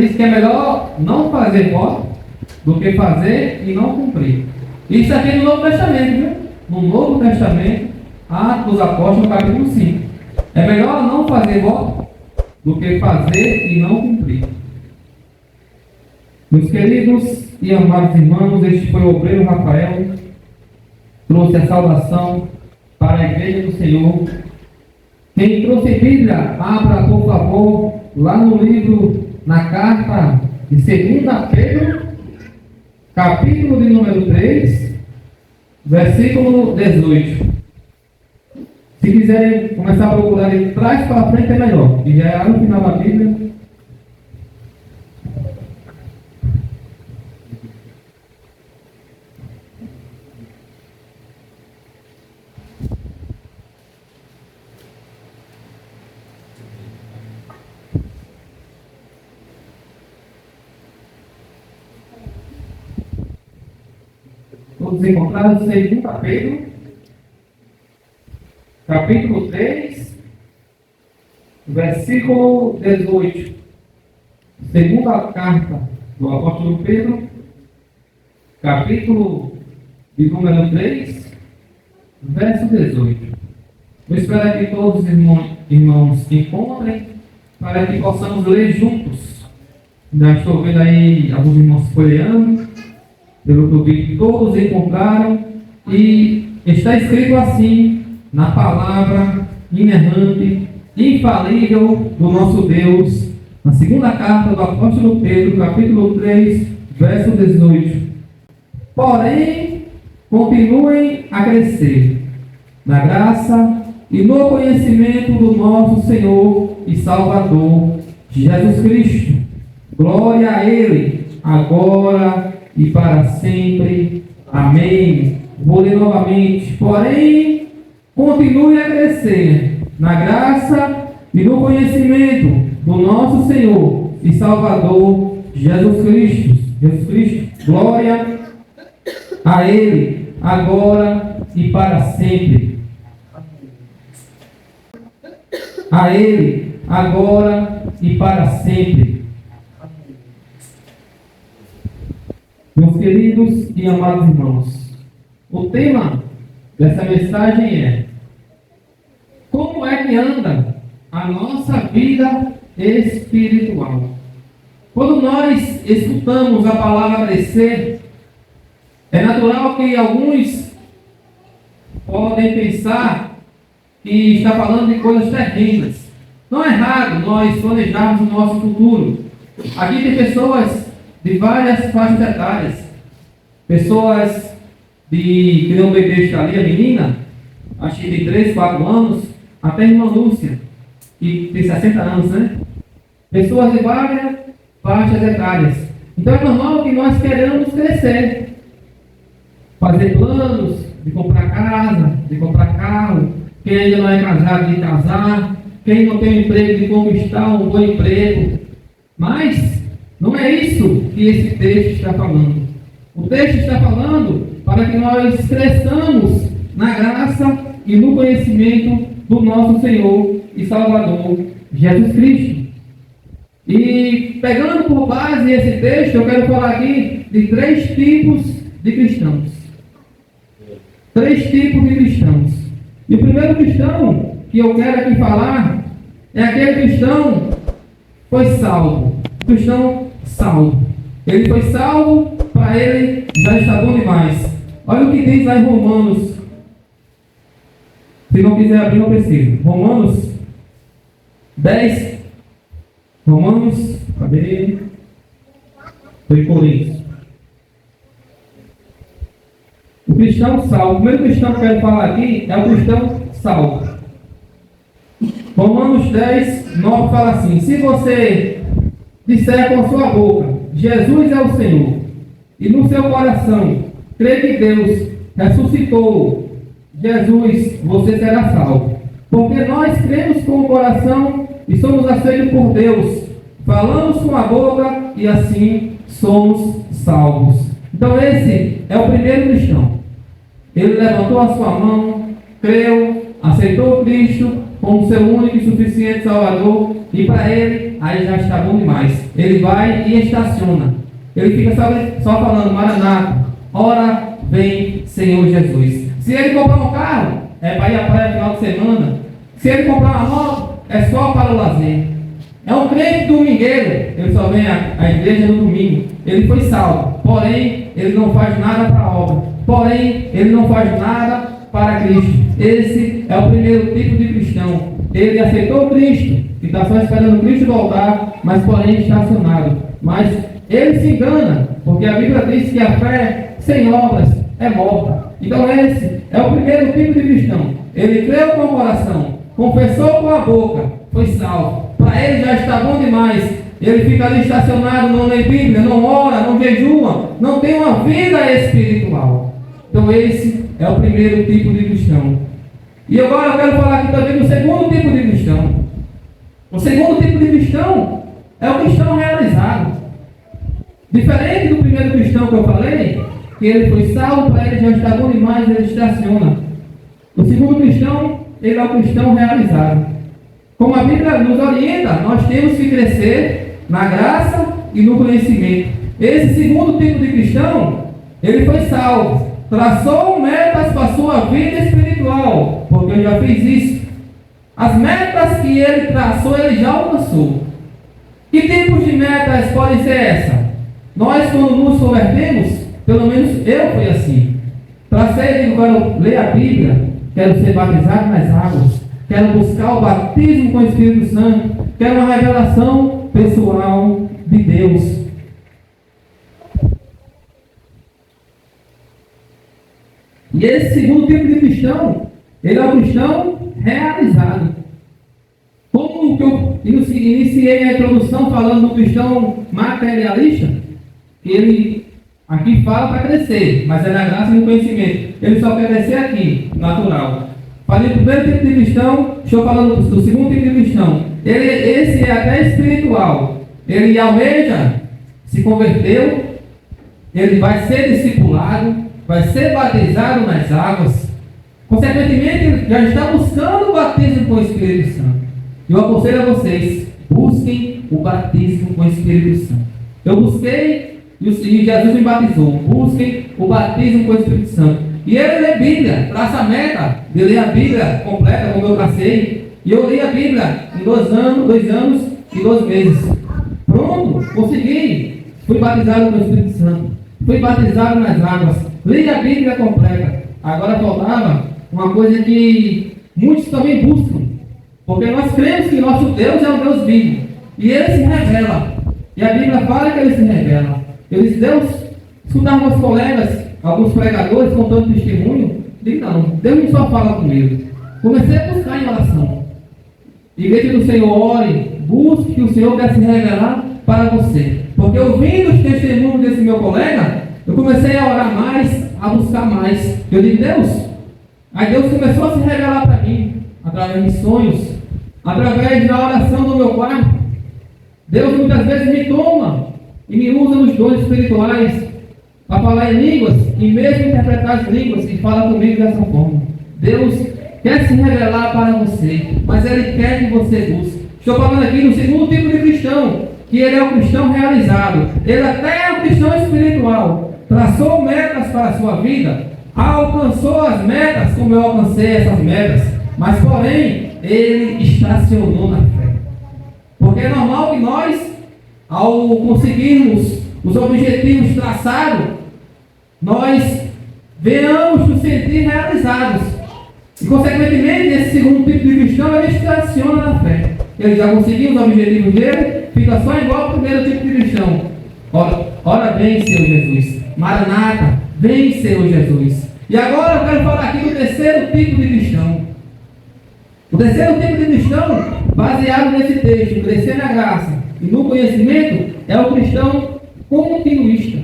diz que é melhor não fazer voto do que fazer e não cumprir. Isso aqui no Novo Testamento, viu? No Novo Testamento, Atos dos Apóstolos, capítulo 5. É melhor não fazer voto do que fazer e não cumprir. Meus queridos e amados irmãos, este foi o obreiro Rafael, trouxe a saudação para a igreja do Senhor. Quem trouxe Bíblia, abra por favor, lá no livro, na carta de 2 Pedro, capítulo de número 3, versículo 18. Se quiserem começar a procurar de trás para frente é melhor, que já é lá no final da Bíblia. Todos encontrados em 2 Pedro, capítulo 3, versículo 18. Segunda carta do apóstolo Pedro, capítulo de número 3, verso 18. Eu espero que todos os irmãos encontrem, para que possamos ler juntos. Já estou vendo aí alguns irmãos folheando, pelo que eu vi que todos encontraram, e está escrito assim, na palavra inerrante, infalível do nosso Deus, na segunda carta do apóstolo Pedro, capítulo 3, verso 18. Porém, continuem a crescer na graça e no conhecimento do nosso Senhor e Salvador, Jesus Cristo. Glória a Ele, agora e para sempre. Amém. Vou ler novamente. Porém, continue a crescer na graça e no conhecimento do nosso Senhor e Salvador, Jesus Cristo. Jesus Cristo. Glória a Ele, agora e para sempre. A Ele, agora e para sempre. Meus queridos e amados irmãos, o tema dessa mensagem é: como é que anda a nossa vida espiritual? Quando nós escutamos a palavra crescer, é natural que alguns podem pensar que está falando de coisas terrenas. Não é errado nós planejarmos o nosso futuro. Aqui tem pessoas de várias faixas etárias. Pessoas que não bebê está ali, a menina, acho que de 3, 4 anos, até a irmã Lúcia, que tem 60 anos, né? Pessoas de várias faixas etárias. Então é normal que nós queremos crescer. Fazer planos de comprar casa, de comprar carro. Quem ainda não é casado, de casar. Quem não tem um emprego, de conquistar um bom emprego. Mas não é isso que esse texto está falando. O texto está falando para que nós cresçamos na graça e no conhecimento do nosso Senhor e Salvador, Jesus Cristo. E pegando por base esse texto, eu quero falar aqui de 3 tipos de cristãos. 3 tipos de cristãos. E o primeiro cristão que eu quero aqui falar é aquele cristão que foi salvo. O cristão salvo. Ele foi salvo, para ele já está bom demais. Olha o que diz lá em Romanos. Se não quiser abrir, não precisa. Romanos 10. Romanos, cadê? Foi Coríntios. O cristão salvo. O primeiro cristão que eu quero falar aqui é o cristão salvo. Romanos 10, 9 fala assim: se você disser com a sua boca, Jesus é o Senhor, e no seu coração crê que Deus ressuscitou Jesus, você será salvo. Porque nós cremos com o coração e somos aceitos por Deus, falamos com a boca e assim somos salvos. Então esse é o primeiro cristão. Ele levantou a sua mão, creu, aceitou Cristo, como seu único e suficiente Salvador, e para ele, aí já está bom demais. Ele vai e estaciona. Ele fica só falando, Maranata, ora vem Senhor Jesus. Se ele comprar um carro, é para ir à praia final de semana. Se ele comprar uma moto, é só para o lazer. É um crente domingueiro, ele só vem à igreja no domingo. Ele foi salvo, porém, ele não faz nada para a obra. Porém, ele não faz nada para Cristo. Esse é o primeiro tipo de cristão. Ele aceitou Cristo, e está só esperando Cristo voltar, mas porém estacionado. Mas ele se engana, porque a Bíblia diz que a fé sem obras é morta. Então esse é o primeiro tipo de cristão. Ele creu com o coração, confessou com a boca, foi salvo. Para ele já está bom demais. Ele fica ali estacionado, não lê Bíblia, não ora, não jejua, não tem uma vida espiritual. Então esse é o primeiro tipo de cristão. E agora eu quero falar aqui também do segundo tipo de cristão. O segundo tipo de cristão é o cristão realizado. Diferente do primeiro cristão que eu falei, que ele foi salvo, para ele já está bom demais, ele estaciona. O segundo cristão, ele é o cristão realizado. Como a Bíblia nos orienta, nós temos que crescer na graça e no conhecimento. Esse segundo tipo de cristão, ele foi salvo, traçou metas para a sua vida espiritual, porque eu já fiz isso. As metas que ele traçou, ele já alcançou. Que tipos de metas podem ser essas? Nós, quando nos convertemos, pelo menos eu fui assim. Tracei, eu quero ler a Bíblia, quero ser batizado nas águas, quero buscar o batismo com o Espírito Santo, quero uma revelação pessoal de Deus. E esse segundo tipo de cristão, ele é um cristão realizado. Como que eu iniciei a introdução falando do cristão materialista, ele aqui fala para crescer, mas é na graça e no conhecimento. Ele só quer crescer aqui, natural. Falei do primeiro tipo de cristão, estou falando do segundo tipo de cristão. Esse é até espiritual. Ele almeja, se converteu, ele vai ser discipulado, vai ser batizado nas águas. Consequentemente, ele já está buscando o batismo com o Espírito Santo. Eu aconselho a vocês, busquem o batismo com o Espírito Santo. Eu busquei e Jesus me batizou. Busquem o batismo com o Espírito Santo. E ele lê a Bíblia, traça a meta de ler a Bíblia completa, como eu tracei. E eu li a Bíblia em 2 anos e 2 meses. Pronto, consegui. Fui batizado com o Espírito Santo. Fui batizado nas águas. Li a Bíblia completa. Agora faltava uma coisa que muitos também buscam. Porque nós cremos que nosso Deus é um Deus vivo. E ele se revela. E a Bíblia fala que ele se revela. Eu disse, Deus, escutar meus colegas, alguns pregadores contando testemunho. Digo, não, Deus não só fala comigo. Comecei a buscar em oração. Igreja do Senhor, ore, busque que o Senhor quer se revelar para você. Porque ouvindo os testemunhos desse meu colega, eu comecei a orar mais, a buscar mais. Eu digo, Deus. Aí Deus começou a se revelar para mim, através de sonhos, através da oração do meu quarto. Deus muitas vezes me toma e me usa nos dons espirituais para falar em línguas e mesmo interpretar as línguas e fala comigo dessa forma. Deus quer se revelar para você, mas Ele quer que você busque. Estou falando aqui do segundo tipo de cristão, que ele é um cristão realizado. Ele até é um cristão espiritual. Traçou metas para a sua vida, alcançou as metas, como eu alcancei essas metas, mas porém, ele estacionou na fé. Porque é normal que nós, ao conseguirmos os objetivos traçados, nós venhamos nos sentir realizados. E consequentemente, esse segundo tipo de cristão, ele estaciona na fé. Ele já conseguiu os objetivos dele, fica só igual ao primeiro tipo de cristão. Ora vem, Senhor Jesus. Maranata, vem, Senhor Jesus. E agora eu quero falar aqui do terceiro tipo de cristão. O terceiro tipo de cristão, baseado nesse texto, crescer na graça e no conhecimento, é o cristão continuista.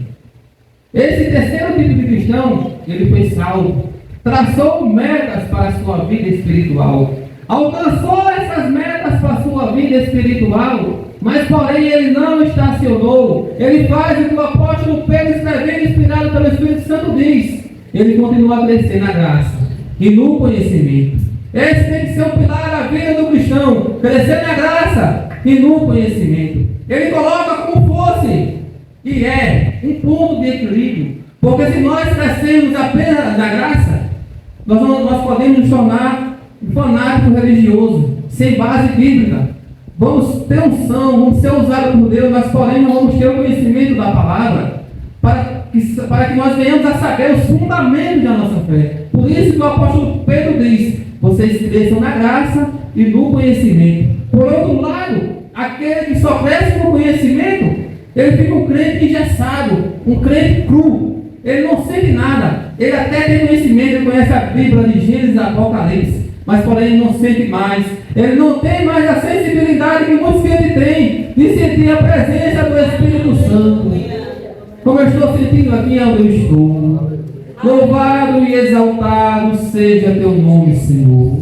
Esse terceiro tipo de cristão, ele foi salvo, traçou metas para a sua vida espiritual, alcançou essas metas para a sua vida espiritual, mas porém ele não estacionou. Ele faz o que o apóstolo Pedro, escrevendo, inspirado pelo Espírito Santo, diz. Ele continua a crescer na graça e no conhecimento. Esse tem que ser o pilar da vida cristão crescer na graça e no conhecimento. Ele coloca como fosse, e é, um ponto de equilíbrio. Porque se nós crescermos apenas na graça, nós podemos nos tornar um fanático religioso, sem base bíblica. Vamos ter unção, vamos ser usados por Deus, mas porém não vamos ter o conhecimento da palavra, para que nós venhamos a saber os fundamentos da nossa fé. Por isso que o apóstolo Pedro diz: vocês cresçam na graça e no conhecimento. Por outro lado, aquele que só cresce no conhecimento, ele fica um crente engessado, um crente cru. Ele não sente nada. Ele até tem conhecimento, ele conhece a Bíblia de Gênesis e Apocalipse, mas porém ele não sente mais. Ele não tem mais a sensibilidade que muitos crentes têm de sentir a presença do Espírito Santo. Como eu estou sentindo aqui onde eu estou. Louvado e exaltado seja teu nome, Senhor.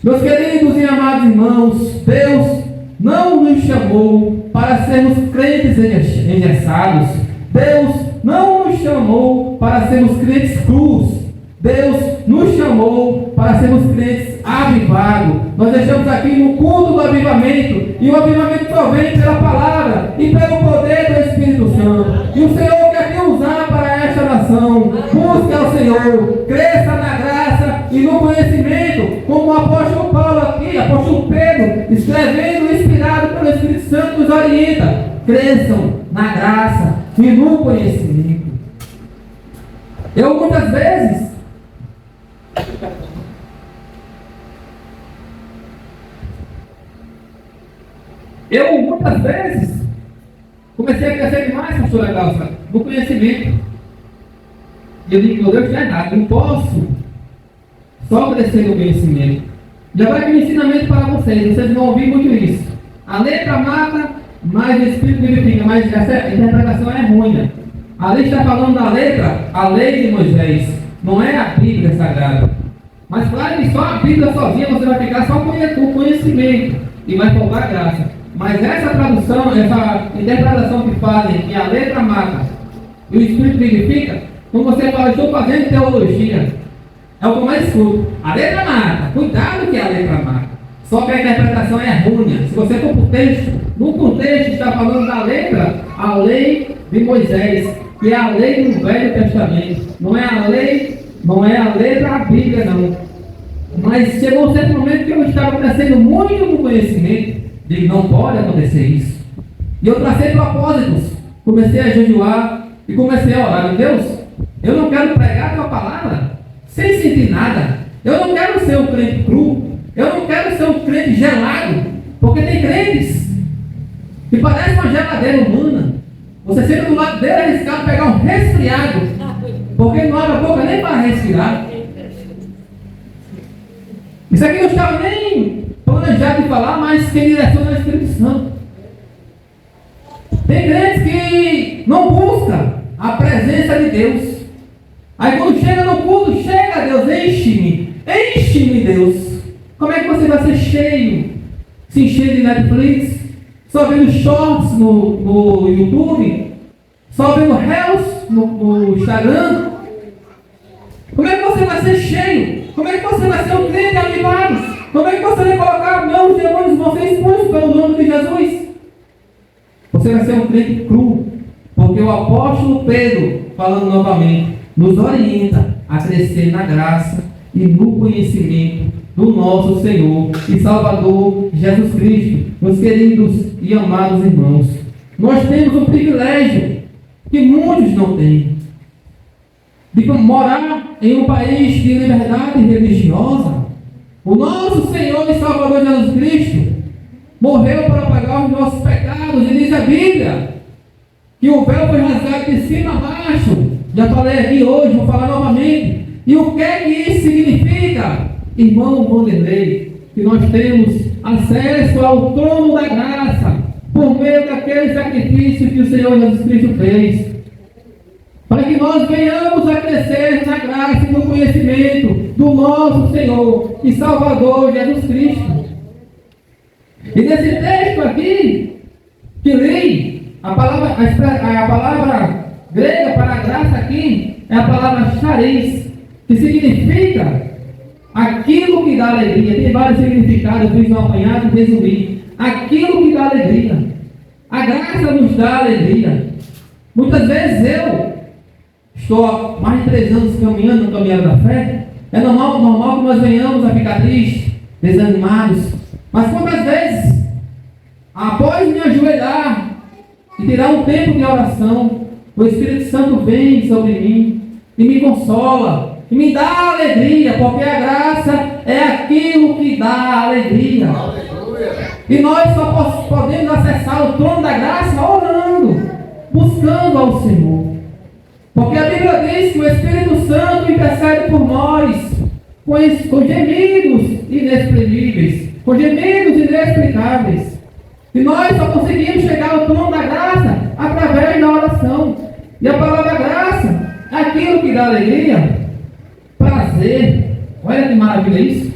Meus queridos e amados irmãos, Deus não nos chamou para sermos crentes engessados. Deus não nos chamou para sermos crentes crus. Deus nos chamou para sermos crentes avivados. Nós estamos aqui no culto do avivamento, e o avivamento só vem pela palavra e pelo poder do Espírito Santo. E o Senhor quer te usar para esta nação. Busque ao Senhor, cresça na graça e no conhecimento, como o apóstolo Paulo aqui, apóstolo Pedro, escrevendo, inspirado pelo Espírito Santo, nos orienta: cresçam na graça e no conhecimento. Eu muitas vezes comecei a crescer demais, pastor Legal, no conhecimento. E eu digo: meu Deus, não é nada, não posso só crescer no conhecimento. Já vai aqui um ensinamento para vocês vão ouvir muito isso. A letra mata, mas o Espírito vivifica. Mas essa interpretação é ruim. A lei está falando da letra, a lei de Moisés, não é a Bíblia Sagrada. Mas claro que só a Bíblia sozinha você vai ficar só com o conhecimento e vai faltar graça. Mas essa tradução, essa interpretação que fazem, que a letra mata e o Espírito vivifica, quando você fala: estou fazendo teologia, é o que eu mais escuto. A letra mata, cuidado que a letra mata. Só que a interpretação é ruim. Se você for para o texto, no contexto está falando da letra, a lei de Moisés, que é a lei do Velho Testamento. Não é a lei, não é a letra da Bíblia, não. Mas chegou um certo momento que eu estava crescendo muito no conhecimento. Digo: não pode acontecer isso. E eu tracei propósitos. Comecei a jejuar e comecei a orar: Deus, eu não quero pregar a tua palavra sem sentir nada. Eu não quero ser um crente cru. Eu não quero ser um crente gelado. Porque tem crentes que parecem uma geladeira humana. Você senta do lado dele, é arriscado pegar um resfriado, porque ele não abre a boca nem para respirar. Isso aqui não estava nem planejado de falar, mas quem direciona é o Espírito Santo. Tem crentes que não buscam a presença de Deus. Aí quando chega no culto, chega: Deus, enche-me, Deus. Como é que você vai ser cheio? Se encher de Netflix, só vendo shorts no YouTube, só vendo reels no Instagram? Como é que você vai ser cheio? Como é que você vai ser um crente avivado? Como é que você vai colocar mãos de demônios vão ser expulsos pelo nome de Jesus? Você vai ser um crente cru, porque o apóstolo Pedro, falando novamente, nos orienta a crescer na graça e no conhecimento do nosso Senhor e Salvador Jesus Cristo. Meus queridos e amados irmãos, nós temos um privilégio que muitos não têm, de morar em um país de liberdade religiosa. O nosso Senhor e Salvador Jesus Cristo morreu para pagar os nossos pecados, e diz a Bíblia que o véu foi rasgado de cima a baixo. Já falei aqui hoje, vou falar novamente. E o que é que isso significa? Irmão Vanderlei, que nós temos acesso ao trono da graça por meio daquele sacrifício que o Senhor Jesus Cristo fez, para que nós venhamos a crescer na graça e no conhecimento do nosso Senhor e Salvador Jesus Cristo. E nesse texto aqui que li, a palavra grega para a graça aqui é a palavra charis, que significa Aquilo que dá alegria. Tem vários significados, eu fiz um apanhado e resumi. Aquilo que dá alegria. A graça nos dá alegria. Muitas vezes eu estou há mais de 3 anos caminhando no caminhado da fé. É normal que nós venhamos a ficar tristes, desanimados. Mas quantas vezes, após me ajoelhar e tirar um tempo de oração, o Espírito Santo vem sobre mim e me consola, e me dá alegria, porque a graça é aquilo que dá alegria. E nós só podemos acessar o trono da graça orando, buscando ao Senhor. Porque a Bíblia diz que o Espírito Santo intercede por nós com gemidos inexprimíveis, com gemidos inexplicáveis. E nós só conseguimos chegar ao trono da graça através da oração. E a palavra graça é aquilo que dá alegria, prazer. Olha que maravilha isso.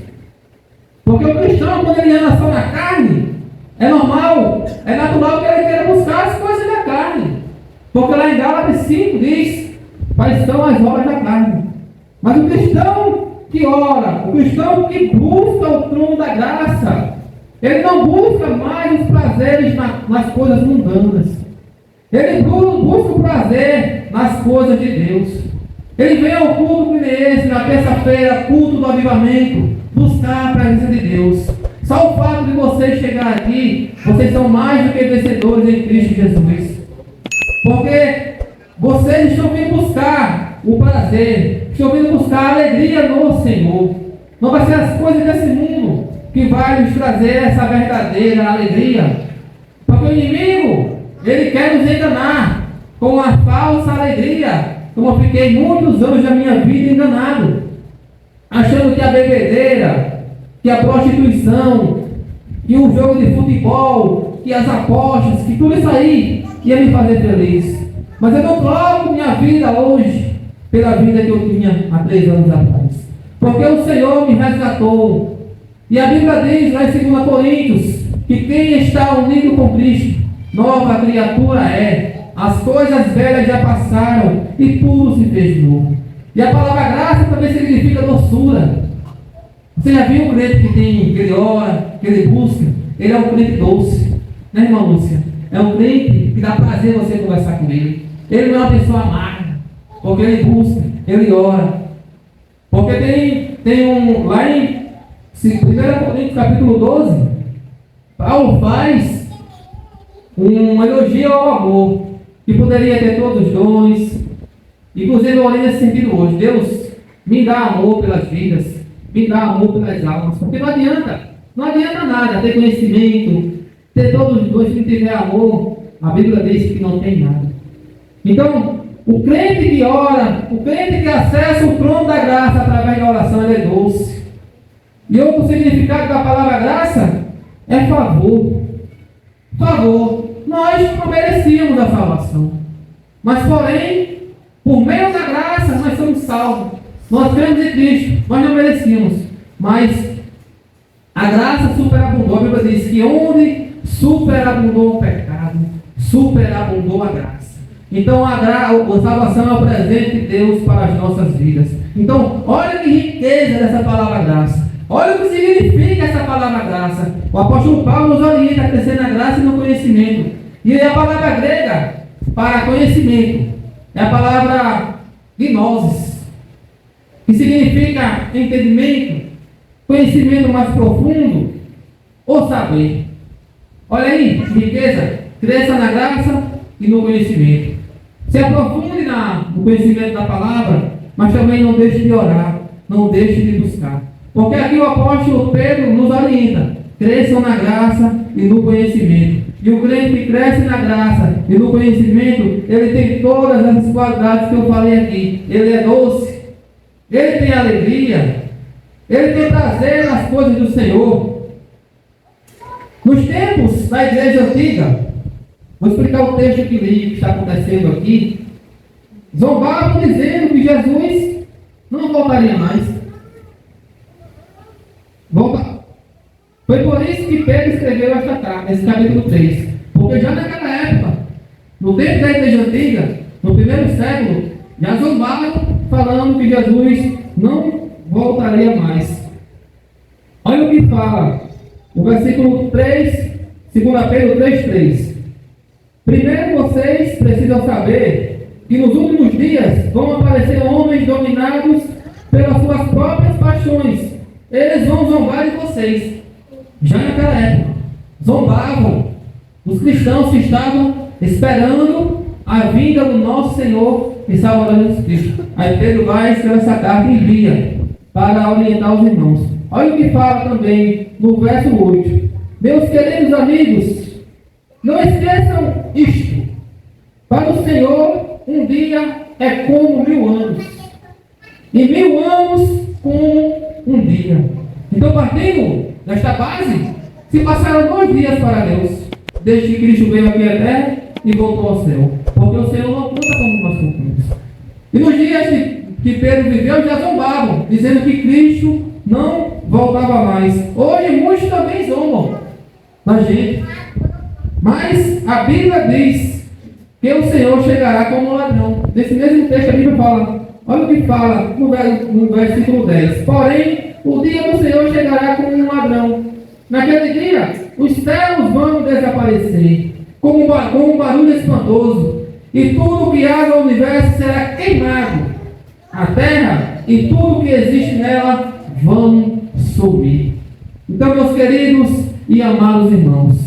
Porque o cristão, quando ele anda só na carne, é normal, é natural que ele queira buscar as coisas da carne. Porque lá em Gálatas 5 diz: quais são as obras da carne? Mas o cristão que ora, o cristão que busca o trono da graça, ele não busca mais os prazeres nas coisas mundanas. Ele busca o prazer nas coisas de Deus. Ele vem ao culto como esse, na terça-feira, culto do avivamento, buscar a presença de Deus. Só o fato de vocês chegar aqui, vocês são mais do que vencedores em Cristo Jesus. Porque vocês estão vindo buscar o prazer, estão vindo buscar a alegria no Senhor. Não vai ser as coisas desse mundo que vai nos trazer essa verdadeira alegria. Porque o inimigo, ele quer nos enganar com a falsa alegria. Como eu fiquei muitos anos da minha vida enganado, achando que a bebedeira, que a prostituição, que o jogo de futebol, que as apostas, que tudo isso aí ia me fazer feliz. Mas eu não troco minha vida hoje pela vida que eu tinha há 3 anos atrás. Porque o Senhor me resgatou. E a Bíblia diz lá em 2 Coríntios que quem está unido com Cristo, nova criatura é. As coisas velhas já passaram e tudo se fez novo. E a palavra graça também significa doçura. Você já viu um crente que ele ora, que ele busca? Ele é um crente doce, né, irmã Lúcia? É um crente que dá prazer você conversar com ele. Ele não é uma pessoa amarga, porque ele busca, ele ora. Porque tem lá em 1 Coríntios capítulo 12, Paulo faz um elogio ao amor, que poderia ter todos os dons. Inclusive eu orei nesse sentido hoje: Deus, me dá amor pelas vidas, me dá amor pelas almas. Porque não adianta nada ter conhecimento, ter todos os dons, se não tiver amor. A Bíblia diz que não tem nada. Então, o crente que ora, o crente que acessa o trono da graça através da oração, ele é doce. E outro significado da palavra graça é favor. Favor. Nós não merecíamos a salvação, mas porém, por meio da graça, nós somos salvos. Nós cremos em Cristo, nós não merecíamos, mas a graça superabundou. A Bíblia diz que onde superabundou o pecado, superabundou a graça. Então a salvação é o presente de Deus para as nossas vidas. Então, olha que riqueza dessa palavra graça. Olha o que significa essa palavra graça. O apóstolo Paulo nos orienta a crescer na graça e no conhecimento. E a palavra grega para conhecimento é a palavra gnosis, que significa entendimento, conhecimento mais profundo ou saber. Olha aí, riqueza. Cresça na graça e no conhecimento. Se aprofunde no conhecimento da palavra, mas também não deixe de orar, não deixe de buscar. Porque aqui o apóstolo Pedro nos orienta: cresçam na graça e no conhecimento. E o crente que cresce na graça e no conhecimento, ele tem todas essas qualidades que eu falei aqui. Ele é doce, ele tem alegria, ele tem prazer nas coisas do Senhor. Nos tempos da igreja antiga, vou explicar o texto que li, que está acontecendo aqui. Zombavam dizendo que Jesus não voltaria mais. Foi por isso que Pedro escreveu esta carta, esse capítulo 3. Porque já naquela época, no tempo da igreja antiga, no primeiro século, já zombavam falando que Jesus não voltaria mais. que fala, no versículo 3, 2 Pedro 3:3. Primeiro vocês precisam saber que nos últimos dias vão aparecer homens dominados pelas suas próprias paixões. Eles vão zombar de vocês. Já naquela época, zombavam os cristãos que estavam esperando a vinda do nosso Senhor e Salvador Jesus Cristo. Aí Pedro vai escrever essa carta e envia para orientar os irmãos. Olha o que fala também no verso 8. Meus queridos amigos, não esqueçam isto. Para o Senhor, um dia é como 1000 anos. E 1000 anos como um dia. Então, partindo desta base, se passaram 2 dias para Deus, desde que Cristo veio aqui à terra e voltou ao céu. Porque o Senhor não conta como nós cumprimos. E nos dias que Pedro viveu, já zombavam, dizendo que Cristo não voltava mais. Hoje muitos também zombam da gente. Mas a Bíblia diz que o Senhor chegará como um ladrão. Nesse mesmo texto a Bíblia fala, olha o que fala no versículo 10. Porém, o dia do Senhor chegará como um ladrão. Naquele dia, os céus vão desaparecer, com um barulho espantoso, e tudo que há no universo será queimado. A terra e tudo que existe nela vão sumir. Então, meus queridos e amados irmãos,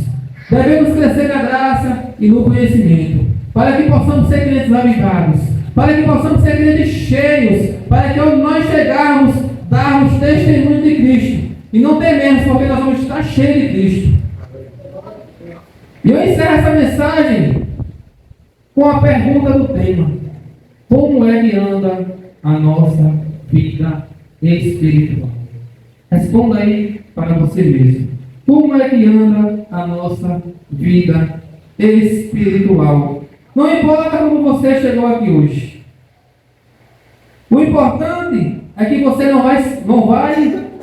devemos crescer na graça e no conhecimento, para que possamos ser crentes avivados, para que possamos ser crentes cheios, para que onde nós chegarmos, darmos testemunho de Cristo. E não tememos, porque nós vamos estar cheios de Cristo. E eu encerro essa mensagem com a pergunta do tema: como é que anda a nossa vida espiritual? Responda aí para você mesmo. Como é que anda a nossa vida espiritual? Não importa como você chegou aqui hoje. O importante é que você não vai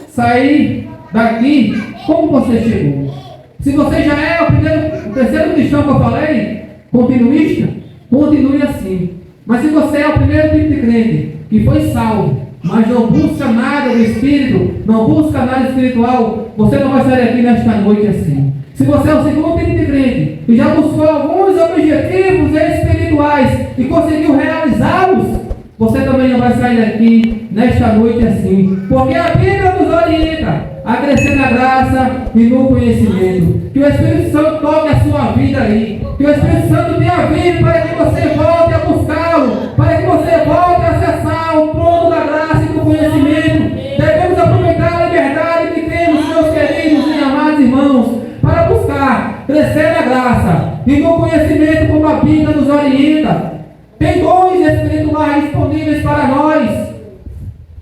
sair daqui como você chegou. Se você já é o terceiro cristão que eu falei, continuista, continue assim. Mas se você é o primeiro tipo de crente que foi salvo, mas não busca nada do Espírito, não busca nada espiritual, você não vai sair aqui nesta noite assim. Se você é o segundo tipo de crente e já buscou alguns objetivos espirituais e conseguiu realizá-los, você também não vai sair daqui nesta noite assim. Porque a Bíblia nos orienta a crescer na graça e no conhecimento. Que o Espírito Santo toque a sua vida aí. Que o Espírito Santo tenha vindo para que você volte a buscá-lo, para que você volte a acessar o trono da graça e do conhecimento. Devemos aproveitar a liberdade que temos, meus queridos e amados irmãos, para buscar crescer na graça e no conhecimento, como a Bíblia nos orienta. Tem dons espirituais disponíveis para nós.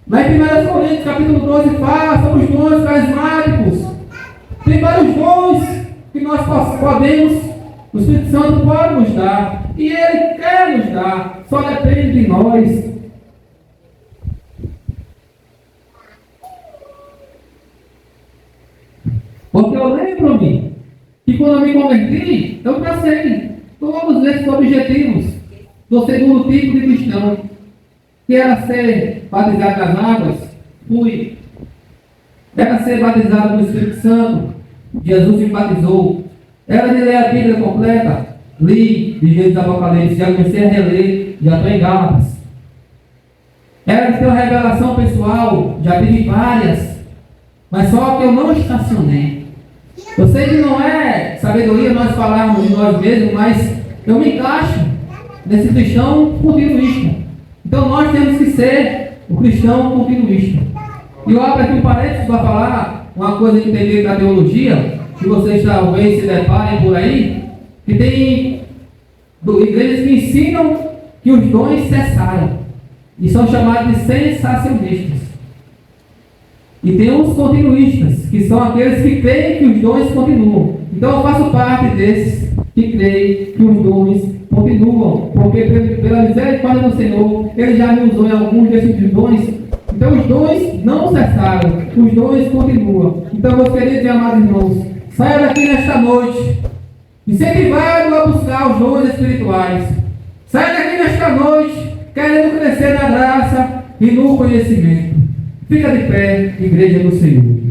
Lá em 1 Coríntios capítulo 12 fala sobre os dons carismáticos. Tem vários dons que nós podemos, o Espírito Santo pode nos dar. E Ele quer nos dar. Só depende de nós. Porque eu lembro-me que quando eu me converti, eu tracei todos esses objetivos do segundo tipo de cristão, que era ser batizado nas águas, fui. Era ser batizado no Espírito Santo, Jesus me batizou. Era de ler a Bíblia completa, li de Gênesis Apocalipse, já comecei a reler, já estou em Gálatas. Era de ter uma revelação pessoal, já tive várias, mas só que eu não estacionei. Eu sei que não é sabedoria nós falarmos de nós mesmos, mas eu me encaixo nesse cristão continuista. Então nós temos que ser o cristão continuista. E eu abro aqui um parênteses para falar uma coisa que tem dentro da teologia, que vocês talvez se deparem por aí, que tem igrejas que ensinam que os dons cessaram e são chamados de sensacionistas. E tem os continuistas, que são aqueles que creem que os dons continuam. Então eu faço parte desses que creem que os dons continuam, porque pela misericórdia do Senhor, Ele já me usou em alguns desses dons. Então os dons não cessaram, os dons continuam. Então, meus queridos e amados irmãos, saia daqui nesta noite, incentivado a buscar os dons espirituais. Saia daqui nesta noite, querendo crescer na graça e no conhecimento. Fica de pé, Igreja do Senhor.